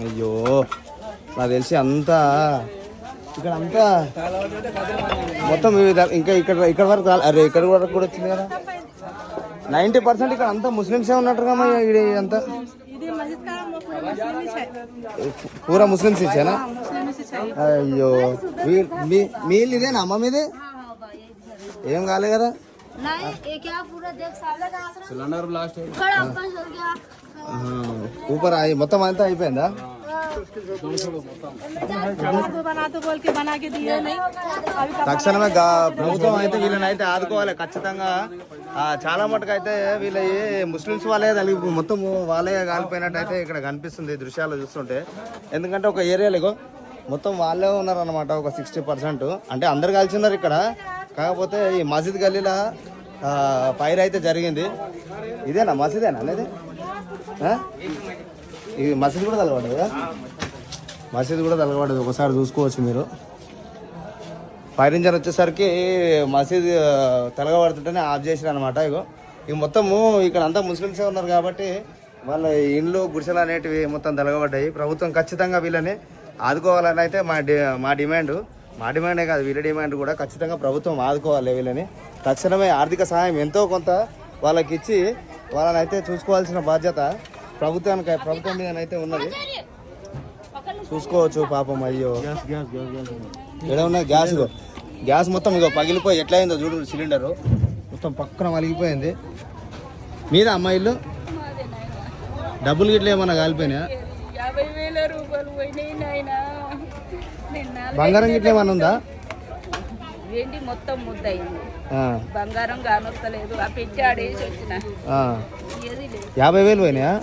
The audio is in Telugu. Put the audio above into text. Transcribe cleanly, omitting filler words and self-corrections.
అయ్యో నాకు తెలిసి అంతా ఇక్కడ అంతా మొత్తం ఇంకా ఇక్కడ వరకు అరే ఇక్కడ వరకు కూడా వచ్చింది కదా. 90% ఇక్కడ అంతా ముస్లిమ్సే ఉన్నట్టుగా ఇదంతా పూరా ముస్లిమ్స్ ఇచ్చానా? అయ్యో మీళ్ళు ఇదేనా అమ్మ మీదే? ఏం కాలే కదా? ఊపర్ మొత్తం అంతా అయిపోయిందా? తక్షణమే ప్రభుత్వం అయితే వీళ్ళని అయితే ఆదుకోవాలి ఖచ్చితంగా. చాలా మటుకు అయితే వీళ్ళ ముస్లిమ్స్ వాళ్ళే మొత్తం వాళ్ళే కాలిపోయినట్టు అయితే ఇక్కడ కనిపిస్తుంది దృశ్యాలు చూస్తుంటే. ఎందుకంటే ఒక ఏరియాలో మొత్తం వాళ్ళే ఉన్నారన్నమాట ఒక 60%. అంటే అందరు కలిసి ఉన్నారు ఇక్కడ. కాకపోతే ఈ మసీద్ గల్లీలో ఫైర్ అయితే జరిగింది. ఇదేనా మసీదేనా అనేది? ఈ మసీద్ కూడా తలగబడదు కదా? మసీద్ కూడా తలగబడదు, ఒకసారి చూసుకోవచ్చు మీరు. ఫైర్ ఇంజన్ వచ్చేసరికి మసీద్ తలగబడుతుంటేనే ఆఫ్ చేసిన అనమాట. ఇక మొత్తము ఇక్కడ అంతా ముస్లిమ్సే ఉన్నారు కాబట్టి వాళ్ళ ఇండ్లు గుడిసెలు అనేటివి మొత్తం తలగబడ్డాయి. ప్రభుత్వం ఖచ్చితంగా వీళ్ళని ఆదుకోవాలని అయితే మా డిమాండ్. మా డిమాండే కాదు, వీళ్ళ డిమాండ్ కూడా. ఖచ్చితంగా ప్రభుత్వం ఆదుకోవాలి వీళ్ళని. తక్షణమే ఆర్థిక సహాయం ఎంతో కొంత వాళ్ళకి ఇచ్చి వాళ్ళని అయితే చూసుకోవాల్సిన బాధ్యత ప్రభుత్వం మీదనైతే ఉన్నది. చూసుకోవచ్చు పాపం. అయ్యో ఎక్కడ ఉన్నది గ్యాస్ మొత్తం పగిలిపోయి ఎట్లా అయిందో చూడు. సిలిండరు మొత్తం పక్కన మలిగిపోయింది. మీద అమ్మాయిలు డబ్బులు గిట్ల ఏమన్నా కాలిపోయినాయా? 50,000 రూపాయలు పోయినాయి. బంగారం గిట్ల ఏమన్నా ఉందా? ఏంటి మొత్తం ముద్దయింది. బంగారం కానొస్తలేదు. ఆ పెట్టి ఆడేసి వచ్చిన 50,000 పోయినాయా?